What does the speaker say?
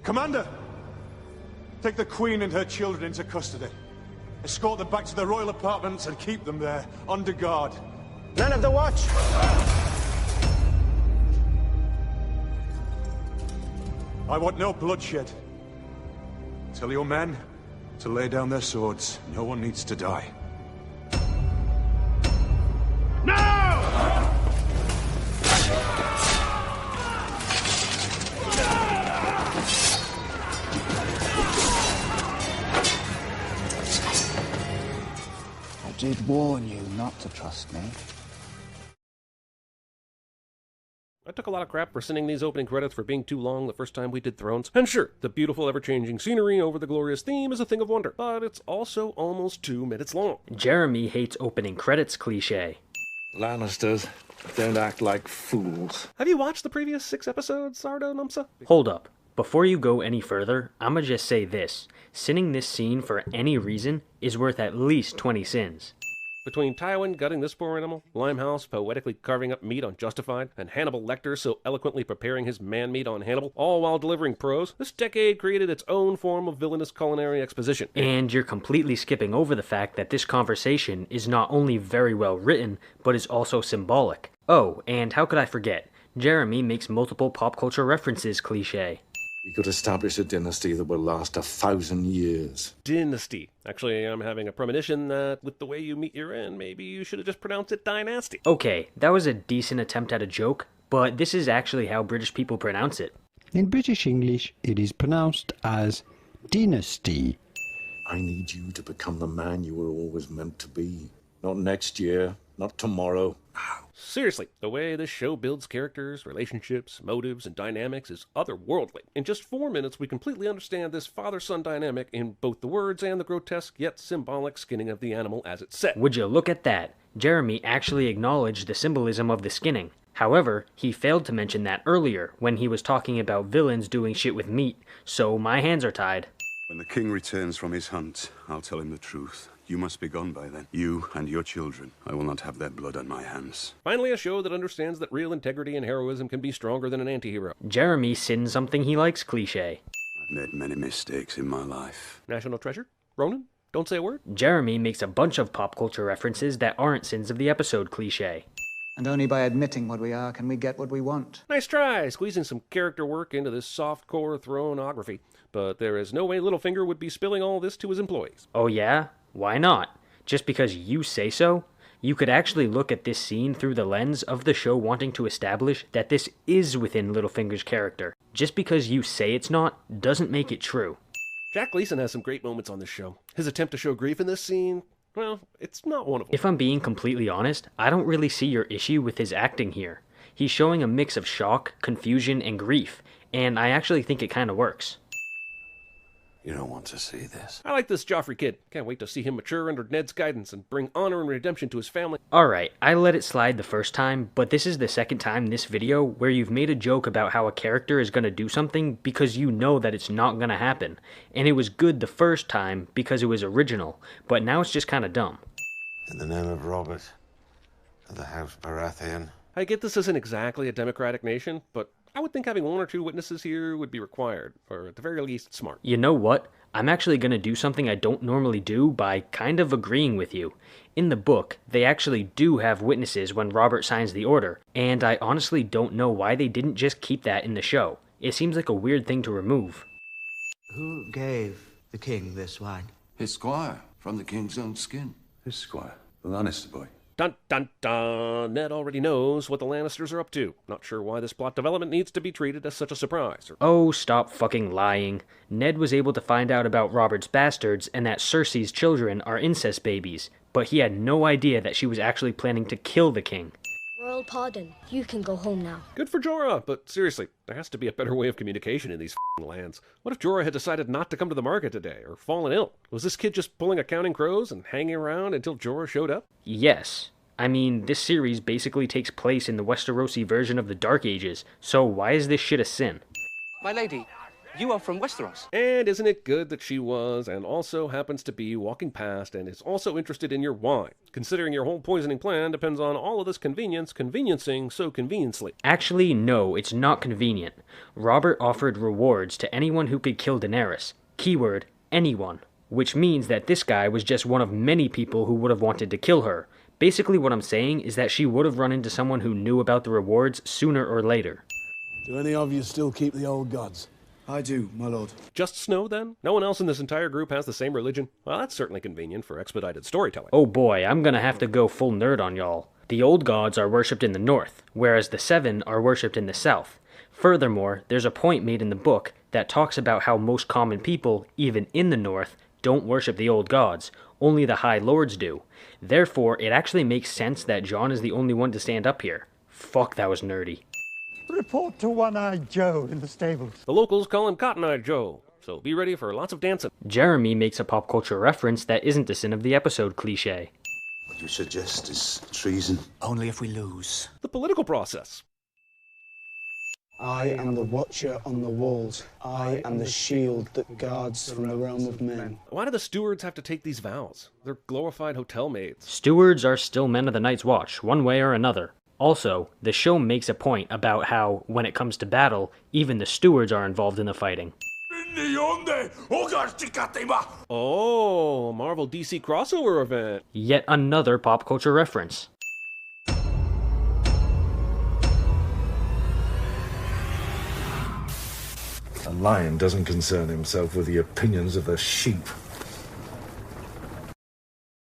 Commander! Take the Queen and her children into custody. Escort them back to the royal apartments and keep them there, under guard. None of the watch! I want no bloodshed. Tell your men to lay down their swords. No one needs to die. I did warn you not to trust me. I took a lot of crap for sending these opening credits for being too long the first time we did Thrones. And sure, the beautiful ever-changing scenery over the glorious theme is a thing of wonder, but it's also almost 2 minutes long. Jeremy hates opening credits cliche. Lannisters, don't act like fools. Have you watched the previous 6 episodes, Sardo Numsa? Hold up. Before you go any further, I'ma just say this. Sinning this scene for any reason is worth at least 20 sins. Between Tywin gutting this poor animal, Limehouse poetically carving up meat on Justified, and Hannibal Lecter so eloquently preparing his man-meat on Hannibal, all while delivering prose, this decade created its own form of villainous culinary exposition. And you're completely skipping over the fact that this conversation is not only very well written, but is also symbolic. Oh, and how could I forget? Jeremy makes multiple pop culture references cliche. We could establish a dynasty that will last 1,000 years. Dynasty. Actually, I'm having a premonition that with the way you meet your end, maybe you should have just pronounced it dynasty. Okay, that was a decent attempt at a joke, but this is actually how British people pronounce it. In British English, it is pronounced as dynasty. I need you to become the man you were always meant to be. Not next year, not tomorrow. Seriously, the way this show builds characters, relationships, motives, and dynamics is otherworldly. In just 4 minutes, we completely understand this father-son dynamic in both the words and the grotesque yet symbolic skinning of the animal as it's said. Would you look at that? Jeremy actually acknowledged the symbolism of the skinning. However, he failed to mention that earlier when he was talking about villains doing shit with meat, so my hands are tied. When the king returns from his hunt, I'll tell him the truth. You must be gone by then. You and your children. I will not have their blood on my hands. Finally, a show that understands that real integrity and heroism can be stronger than an anti-hero. Jeremy sins something he likes cliche. I've made many mistakes in my life. National treasure? Ronan? Don't say a word? Jeremy makes a bunch of pop culture references that aren't sins of the episode cliche. And only by admitting what we are can we get what we want. Nice try, squeezing some character work into this soft-core thronography. But there is no way Littlefinger would be spilling all this to his employees. Oh yeah? Why not? Just because you say so? You could actually look at this scene through the lens of the show wanting to establish that this is within Littlefinger's character. Just because you say it's not, doesn't make it true. Jack Gleason has some great moments on this show. His attempt to show grief in this scene, well, it's not one of them. If I'm being completely honest, I don't really see your issue with his acting here. He's showing a mix of shock, confusion, and grief, and I actually think it kinda works. You don't want to see this. I like this Joffrey kid. Can't wait to see him mature under Ned's guidance and bring honor and redemption to his family. Alright, I let it slide the first time, but this is the second time in this video where you've made a joke about how a character is gonna do something because you know that it's not gonna happen. And it was good the first time because it was original, but now it's just kinda dumb. In the name of Robert, of the House Baratheon. I get this isn't exactly a democratic nation, but I would think having 1 or 2 witnesses here would be required, or at the very least, smart. You know what? I'm actually going to do something I don't normally do by kind of agreeing with you. In the book, they actually do have witnesses when Robert signs the order, and I honestly don't know why they didn't just keep that in the show. It seems like a weird thing to remove. Who gave the king this wine? His squire, from the king's own skin. His squire, the Lannister boy. Dun dun dun! Ned already knows what the Lannisters are up to. Not sure why this plot development needs to be treated as such a surprise. Oh, stop fucking lying. Ned was able to find out about Robert's bastards and that Cersei's children are incest babies, but he had no idea that she was actually planning to kill the king. Royal pardon. You can go home now. Good for Jorah, but seriously, there has to be a better way of communication in these f***ing lands. What if Jorah had decided not to come to the market today, or fallen ill? Was this kid just pulling a Counting Crows and hanging around until Jorah showed up? Yes. I mean, this series basically takes place in the Westerosi version of the Dark Ages, so why is this shit a sin? My lady, You are from Westeros. And isn't it good that she was, and also happens to be, walking past and is also interested in your wine, considering your whole poisoning plan depends on all of this conveniencing so conveniently. Actually, no, it's not convenient. Robert offered rewards to anyone who could kill Daenerys. Keyword, anyone. Which means that this guy was just one of many people who would have wanted to kill her. Basically what I'm saying is that she would have run into someone who knew about the rewards sooner or later. Do any of you still keep the old gods? I do, my lord. Just Snow, then? No one else in this entire group has the same religion? Well, that's certainly convenient for expedited storytelling. Oh boy, I'm gonna have to go full nerd on y'all. The old gods are worshipped in the north, whereas the seven are worshipped in the south. Furthermore, there's a point made in the book that talks about how most common people, even in the north, don't worship the old gods. Only the High Lords do. Therefore, it actually makes sense that Jon is the only one to stand up here. Fuck, that was nerdy. Report to One-Eyed Joe in the stables. The locals call him Cotton-Eyed Joe, so be ready for lots of dancing. Jeremy makes a pop culture reference that isn't the sin of the episode cliche. What you suggest is treason. Only if we lose. The political process. I am the watcher on the walls. I am the shield that guards from the realm of men. Why do the stewards have to take these vows? They're glorified hotel maids. Stewards are still men of the Night's Watch, one way or another. Also, the show makes a point about how, when it comes to battle, even the stewards are involved in the fighting. Oh, Marvel DC crossover event. Yet another pop culture reference. A lion doesn't concern himself with the opinions of the sheep.